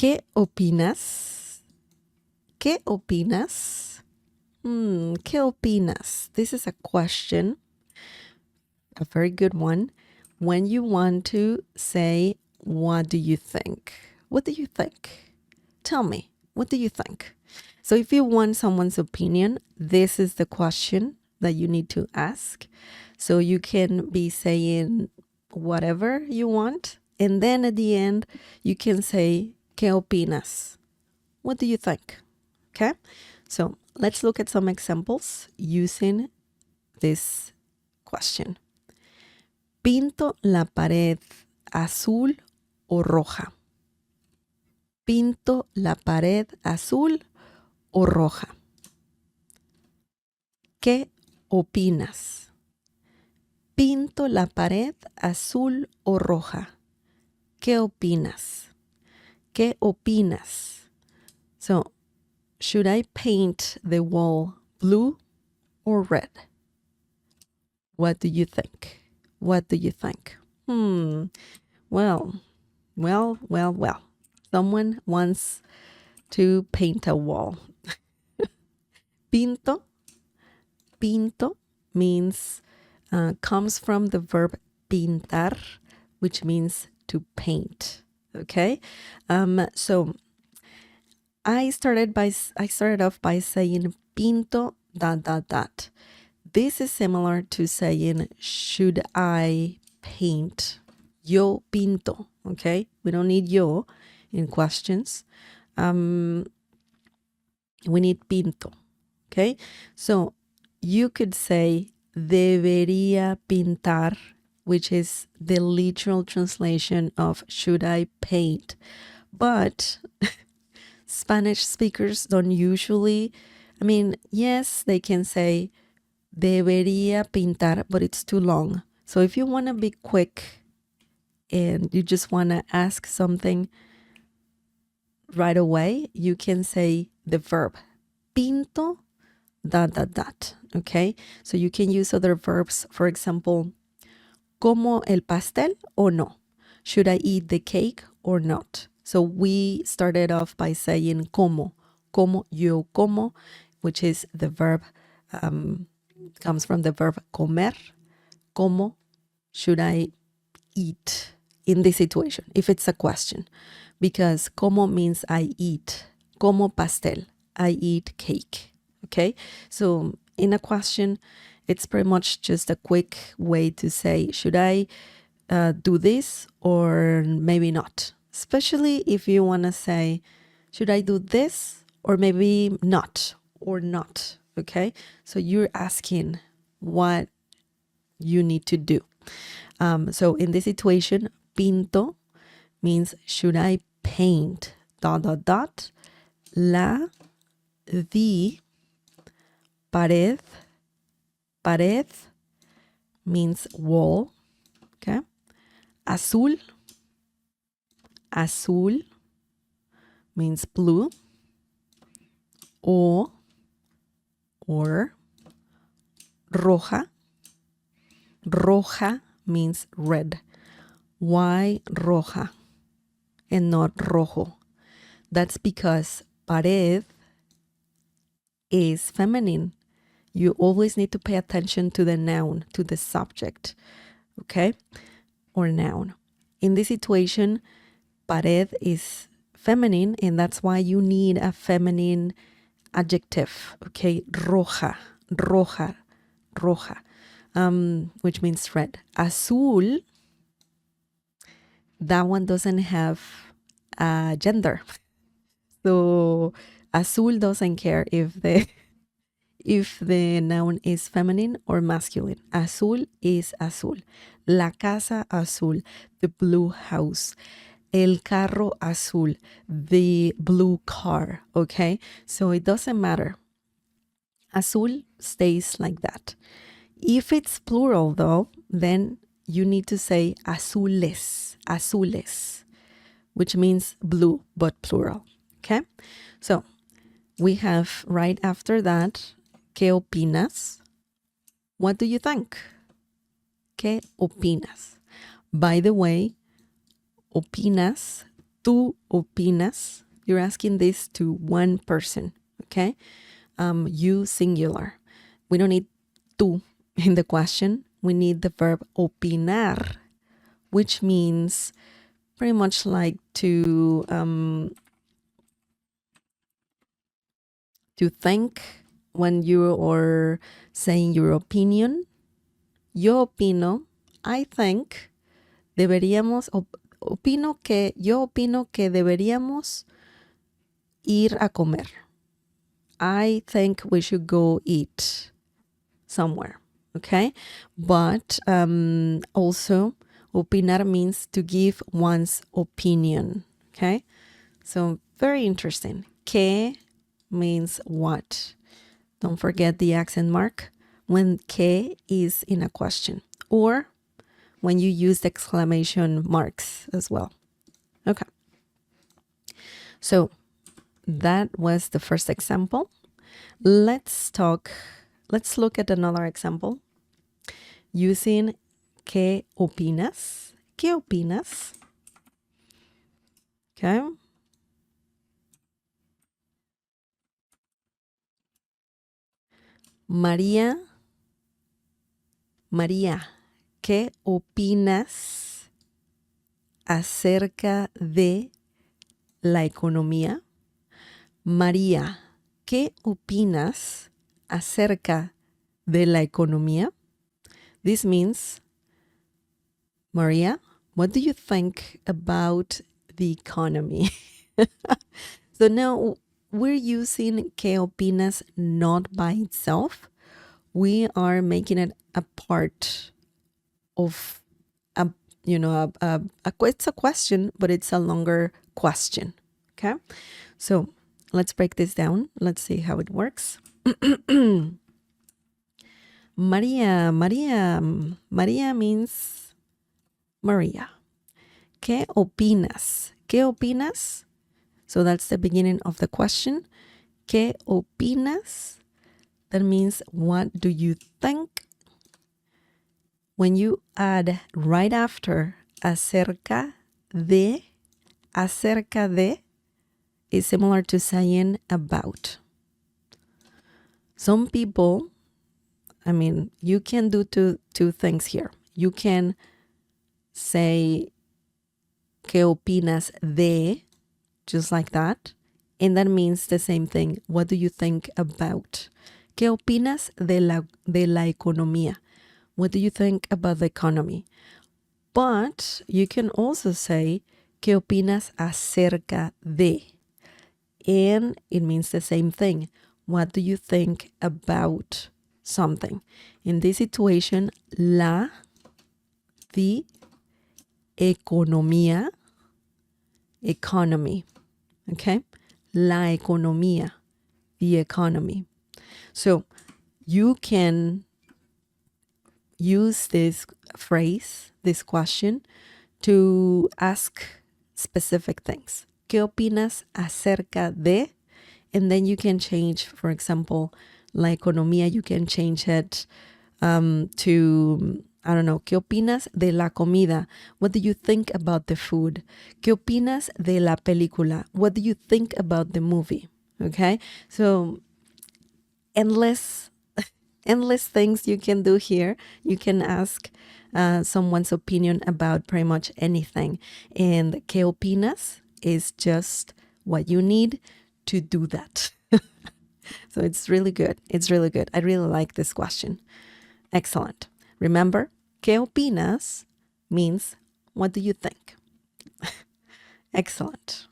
¿Qué opinas? ¿Qué opinas? ¿Qué opinas? This is a question, a very good one, when you want to say, what do you think? What do you think? Tell me, what do you think? So if you want someone's opinion, this is the question that you need to ask. So you can be saying whatever you want. And then at the end, you can say, ¿Qué opinas? What do you think? Okay? So let's look at some examples using this question. ¿Pinto la pared azul o roja? ¿Pinto la pared azul o roja? ¿Qué opinas? ¿Pinto la pared azul o roja? ¿Qué opinas? ¿Qué opinas? So, should I paint the wall blue or red? What do you think? What do you think? Well. Someone wants to paint a wall. Pinto means, comes from the verb pintar, which means to paint. Okay? So I started off by saying pinto ... This is similar to saying, should I paint? Yo pinto, okay? We don't need yo in questions. We need pinto, okay? So you could say debería pintar, which is the literal translation of should I paint. But Spanish speakers don't usually, yes, they can say debería pintar, but it's too long. So if you want to be quick and you just want to ask something right away, you can say the verb pinto ... Okay? So you can use other verbs. For example, como el pastel o no? Should I eat the cake or not? So we started off by saying como, yo como, which is the verb, comes from the verb comer. Como, should I eat in this situation, if it's a question? Because como means I eat. Como pastel, I eat cake. Okay? So in a question, it's pretty much just a quick way to say, should I do this or maybe not? Especially if you want to say, should I do this or maybe not or not? Okay? So you're asking what you need to do. So in this situation, pinto means should I paint ... la, the, pared means wall, okay? Azul means blue, or roja means red. Why roja and not rojo? That's because pared is feminine. You always need to pay attention to the noun, to the subject, okay? Or noun. In this situation, pared is feminine, and that's why you need a feminine adjective, okay? Roja, which means red. Azul, that one doesn't have a gender. So azul doesn't care if the noun is feminine or masculine. Azul is azul. La casa azul, the blue house. El carro azul, the blue car, okay? So it doesn't matter. Azul stays like that. If it's plural though, then you need to say azules, which means blue but plural, okay? So we have right after that, ¿qué opinas? What do you think? ¿Qué opinas? By the way, opinas ¿Tú opinas? You're asking this to one person, okay? You singular. We don't need tú in the question. We need the verb opinar, which means pretty much like to think when you are saying your opinion. Yo opino, I think, deberíamos, yo opino que deberíamos ir a comer. I think we should go eat somewhere, okay? But also, opinar means to give one's opinion, okay? So, very interesting. Que means what? Don't forget the accent mark when que is in a question, or when you use the exclamation marks as well. Okay. So that was the first example. Let's look at another example using ¿qué opinas? ¿Qué opinas? Okay. María, ¿qué opinas acerca de la economía? María, ¿qué opinas acerca de la economía? This means, Maria, what do you think about the economy? So now we're using ¿qué opinas not by itself. We are making it a part of it's a question, but it's a longer question. Okay, so let's break this down. Let's see how it works. Maria means Maria. ¿Qué opinas? ¿Qué opinas? So that's the beginning of the question. ¿Qué opinas? That means, what do you think? When you add right after acerca de is similar to saying about. Some people, you can do two things here. You can say ¿qué opinas de? Just like that. And that means the same thing. What do you think about? ¿Qué opinas de la economía? What do you think about the economy? But you can also say ¿qué opinas acerca de? And it means the same thing. What do you think about something? In this situation, the economía, economy, okay? La economía, the economy. So you can use this phrase, this question, to ask specific things. ¿Qué opinas acerca de? And then you can change, for example, la economía, you can change it to, I don't know, ¿qué opinas de la comida? What do you think about the food? ¿Qué opinas de la película? What do you think about the movie? Okay, so endless things you can do here. You can ask someone's opinion about pretty much anything. And ¿qué opinas? Is just what you need to do that. So it's really good. It's really good. I really like this question. Excellent. Remember, ¿qué opinas? Means, what do you think? Excellent.